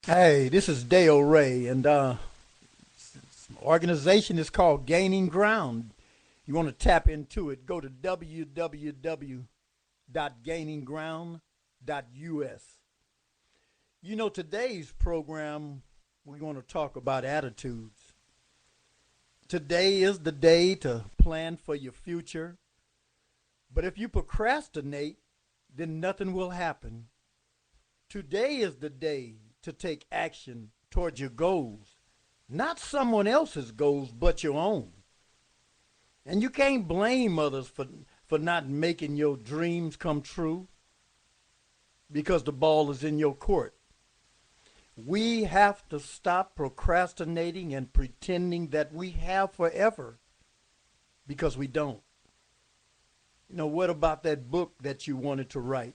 Hey, this is Dale Ray, and organization is called Gaining Ground. You want to tap into it, go to www.gainingground.us. Today's program, we're going to talk about attitudes. Today is the day to plan for your future, but if you procrastinate, then nothing will happen. Today is the day to take action towards your goals, not someone else's goals, but your own. And you can't blame others for not making your dreams come true because the ball is in your court. We have to stop procrastinating and pretending that we have forever because we don't. What about that book that you wanted to write?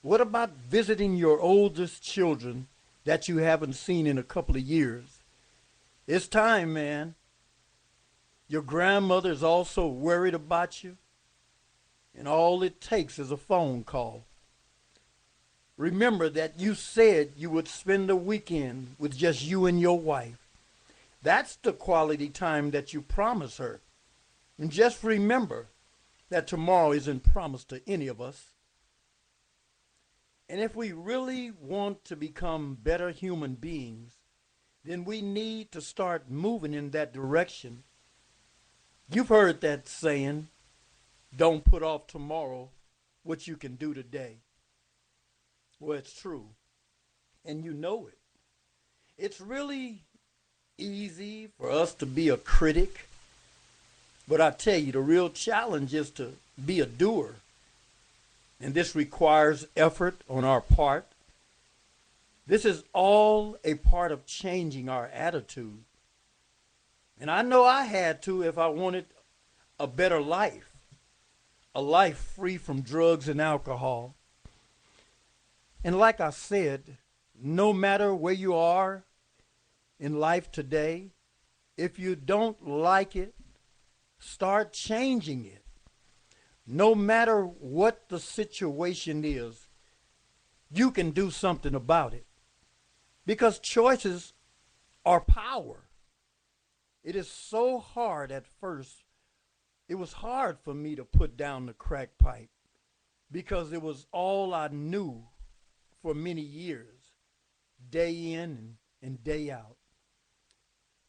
What about visiting your oldest children that you haven't seen in a couple of years? It's time, man. Your grandmother's also worried about you, and all it takes is a phone call. Remember that you said you would spend the weekend with just you and your wife. That's the quality time that you promised her. And just remember that tomorrow isn't promised to any of us. And if we really want to become better human beings, then we need to start moving in that direction. You've heard that saying, don't put off tomorrow what you can do today. Well, it's true, and you know it. It's really easy for us to be a critic, but I tell you, the real challenge is to be a doer. And this requires effort on our part. This is all a part of changing our attitude. And I know I had to if I wanted a better life, a life free from drugs and alcohol. And like I said, no matter where you are in life today, if you don't like it, start changing it. No matter what the situation is, you can do something about it. Because choices are power. It is so hard at first. It was hard for me to put down the crack pipe because it was all I knew for many years, day in and day out.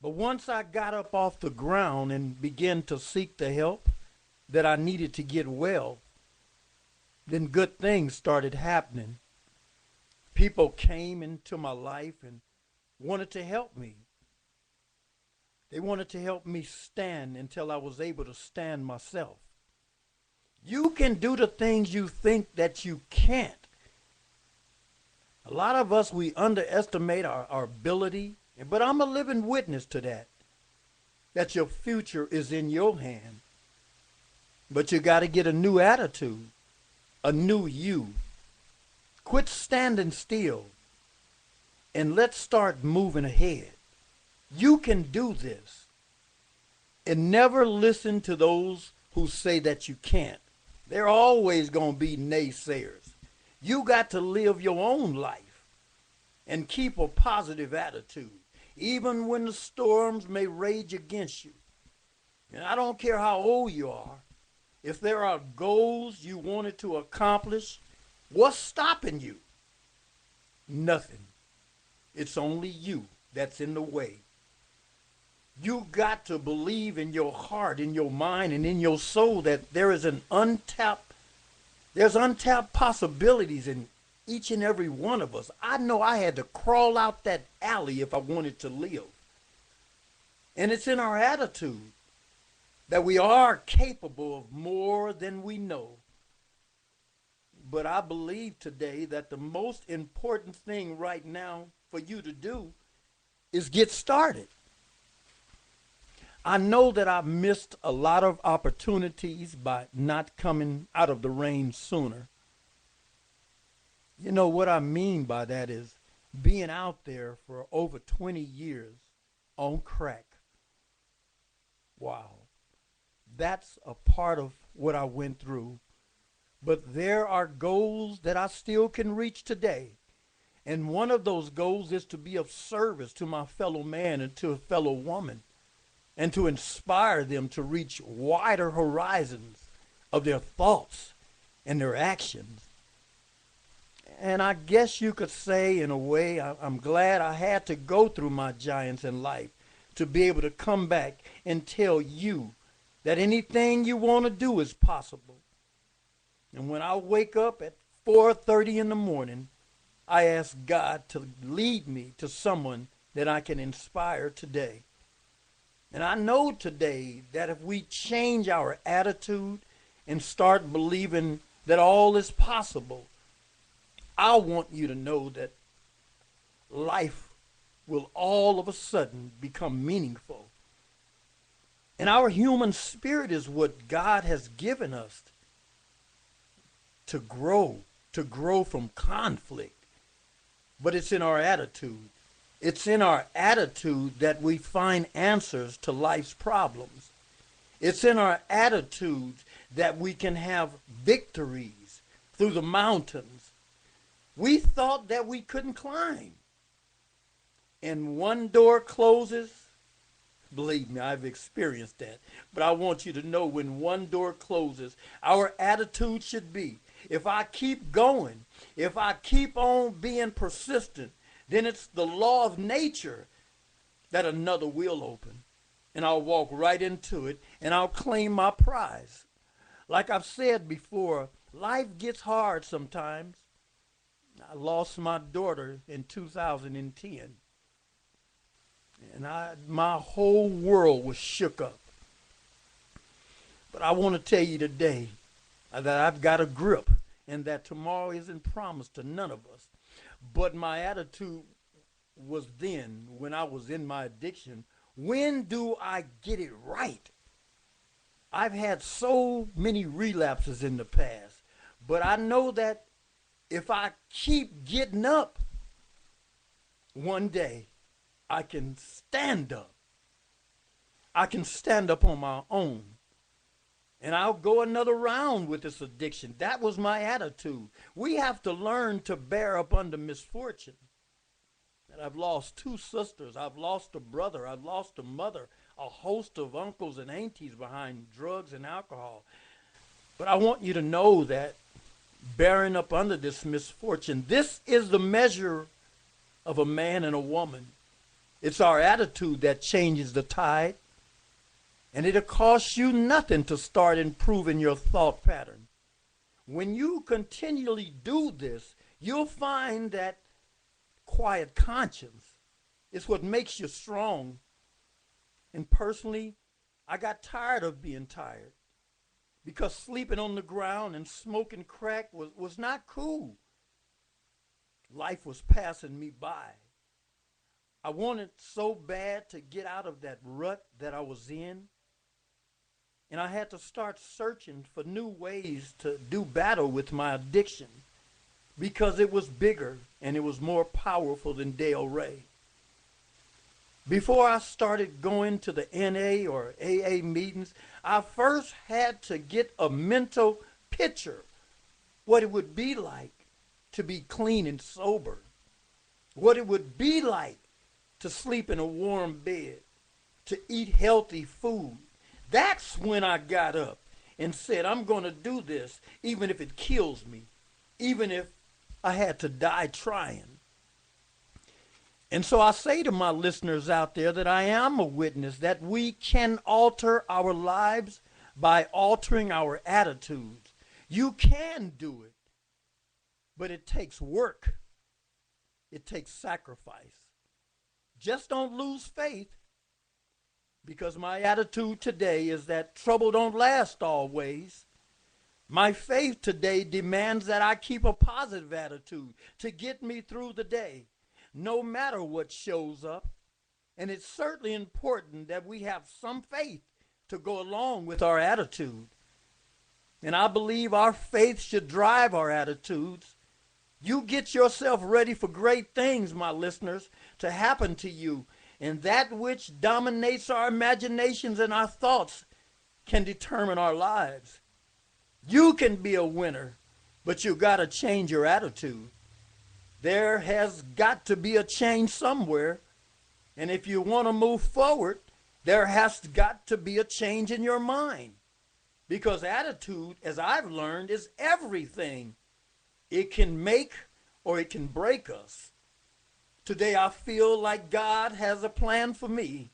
But once I got up off the ground and began to seek the help that I needed to get well, then good things started happening. People came into my life and wanted to help me. They wanted to help me stand until I was able to stand myself. You can do the things you think that you can't. A lot of us, we underestimate our ability, but I'm a living witness to that your future is in your hand. But you got to get a new attitude, a new you. Quit standing still and let's start moving ahead. You can do this. And never listen to those who say that you can't. They're always going to be naysayers. You got to live your own life and keep a positive attitude, even when the storms may rage against you. And I don't care how old you are. If there are goals you wanted to accomplish, what's stopping you? Nothing. It's only you that's in the way. You got to believe in your heart, in your mind, and in your soul that there's untapped possibilities in each and every one of us. I know I had to crawl out that alley if I wanted to live. And it's in our attitude that we are capable of more than we know. But I believe today that the most important thing right now for you to do is get started. I know that I missed a lot of opportunities by not coming out of the rain sooner. You know what I mean by that is being out there for over 20 years on crack. Wow. That's a part of what I went through. But there are goals that I still can reach today. And one of those goals is to be of service to my fellow man and to a fellow woman, and to inspire them to reach wider horizons of their thoughts and their actions. And I guess you could say, in a way, I'm glad I had to go through my giants in life to be able to come back and tell you that anything you want to do is possible. And when I wake up at 4:30 in the morning, I ask God to lead me to someone that I can inspire today. And I know today that if we change our attitude and start believing that all is possible, I want you to know that life will all of a sudden become meaningful. And our human spirit is what God has given us to grow from conflict. But it's in our attitude. It's in our attitude that we find answers to life's problems. It's in our attitudes that we can have victories through the mountains we thought that we couldn't climb. And one door closes. Believe me, I've experienced that. But I want you to know, when one door closes, our attitude should be, if I keep going, if I keep on being persistent, then it's the law of nature that another will open. And I'll walk right into it, and I'll claim my prize. Like I've said before, life gets hard sometimes. I lost my daughter in 2010. And my whole world was shook up. But I want to tell you today that I've got a grip, and that tomorrow isn't promised to none of us. But my attitude was then, when I was in my addiction, when do I get it right? I've had so many relapses in the past, but I know that if I keep getting up, one day I can stand up. I can stand up on my own. And I'll go another round with this addiction. That was my attitude. We have to learn to bear up under misfortune. And I've lost 2 sisters. I've lost a brother. I've lost a mother. A host of uncles and aunties behind drugs and alcohol. But I want you to know that bearing up under this misfortune, this is the measure of a man and a woman. It's our attitude that changes the tide. And it'll cost you nothing to start improving your thought pattern. When you continually do this, you'll find that quiet conscience is what makes you strong. And personally, I got tired of being tired, because sleeping on the ground and smoking crack was not cool. Life was passing me by. I wanted so bad to get out of that rut that I was in. And I had to start searching for new ways to do battle with my addiction, because it was bigger and it was more powerful than Dale Ray. Before I started going to the NA or AA meetings, I first had to get a mental picture what it would be like to be clean and sober, what it would be like to sleep in a warm bed, to eat healthy food. That's when I got up and said, I'm going to do this, even if it kills me, even if I had to die trying. And so I say to my listeners out there that I am a witness that we can alter our lives by altering our attitudes. You can do it, but it takes work. It takes sacrifice. Just don't lose faith. Because my attitude today is that trouble don't last always. My faith today demands that I keep a positive attitude to get me through the day, no matter what shows up. And it's certainly important that we have some faith to go along with our attitude. And I believe our faith should drive our attitudes. You get yourself ready for great things, my listeners, to happen to you. And that which dominates our imaginations and our thoughts can determine our lives. You can be a winner, but you got to change your attitude. There has got to be a change somewhere. And if you want to move forward, there has got to be a change in your mind. Because attitude, as I've learned, is everything. It can make or it can break us. Today I feel like God has a plan for me.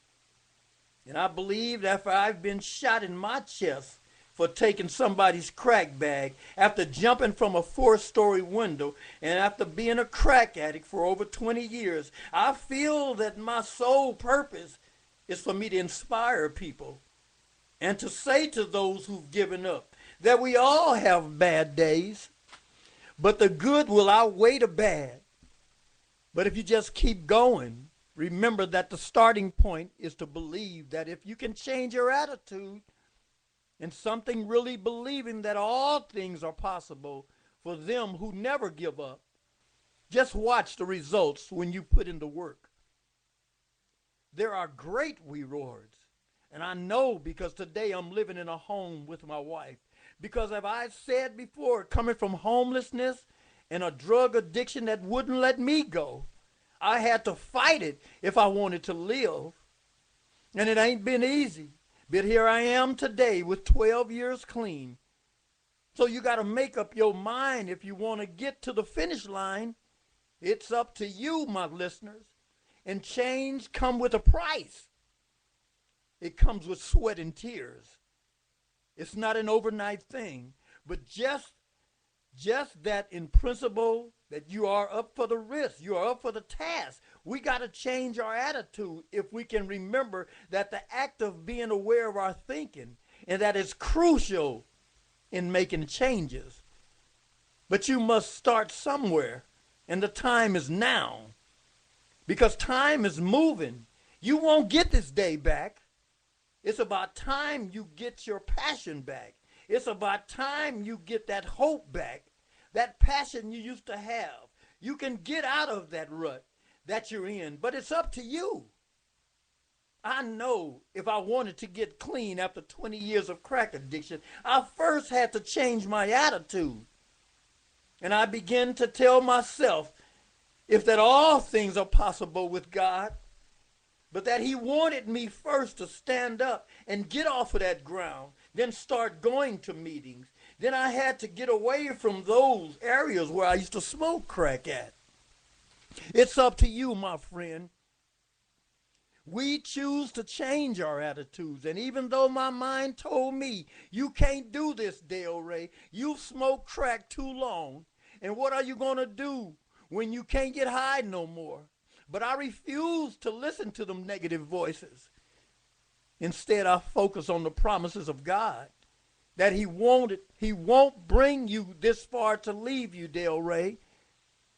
And I believe that if I've been shot in my chest for taking somebody's crack bag, after jumping from a 4-story window, and after being a crack addict for over 20 years, I feel that my sole purpose is for me to inspire people and to say to those who've given up that we all have bad days, but the good will outweigh the bad. But if you just keep going, remember that the starting point is to believe that if you can change your attitude and something really believing that all things are possible for them who never give up, just watch the results when you put in the work. There are great rewards. And I know because today I'm living in a home with my wife. Because as I said before, coming from homelessness and a drug addiction that wouldn't let me go, I had to fight it if I wanted to live. And it ain't been easy. But here I am today with 12 years clean. So you got to make up your mind if you want to get to the finish line. It's up to you, my listeners. And change comes with a price. It comes with sweat and tears. It's not an overnight thing. But just that in principle, that you are up for the risk, you are up for the task. We got to change our attitude if we can remember that the act of being aware of our thinking and that is crucial in making changes. But you must start somewhere, and the time is now. Because time is moving. You won't get this day back. It's about time you get your passion back. It's about time you get that hope back, that passion you used to have. You can get out of that rut that you're in, but it's up to you. I know if I wanted to get clean after 20 years of crack addiction, I first had to change my attitude. And I began to tell myself, if that all things are possible with God, but that he wanted me first to stand up and get off of that ground, then start going to meetings. Then I had to get away from those areas where I used to smoke crack at. It's up to you, my friend. We choose to change our attitudes. And even though my mind told me, you can't do this, Dale Ray, you've smoked crack too long. And what are you going to do when you can't get high no more? But I refuse to listen to them negative voices. Instead, I focus on the promises of God, that he won't bring you this far to leave you, Dale Ray.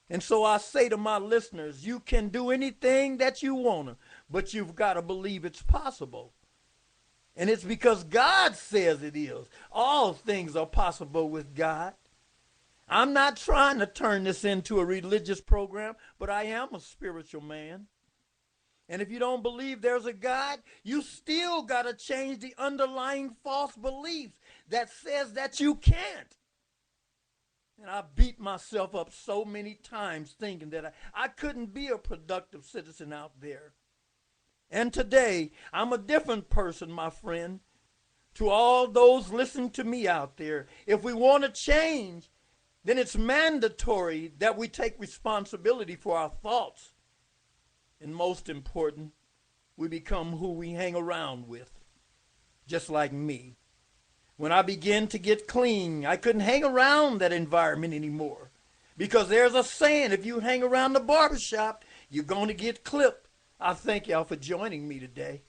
And so I say to my listeners, you can do anything that you want to, but you've got to believe it's possible. And it's because God says it is. All things are possible with God. I'm not trying to turn this into a religious program, but I am a spiritual man. And if you don't believe there's a God, you still got to change the underlying false beliefs that says that you can't. And I beat myself up so many times thinking that I couldn't be a productive citizen out there. And today, I'm a different person, my friend. To all those listening to me out there, if we want to change, then it's mandatory that we take responsibility for our thoughts. And most important, we become who we hang around with, just like me. When I began to get clean, I couldn't hang around that environment anymore. Because there's a saying, if you hang around the barbershop, you're going to get clipped. I thank y'all for joining me today.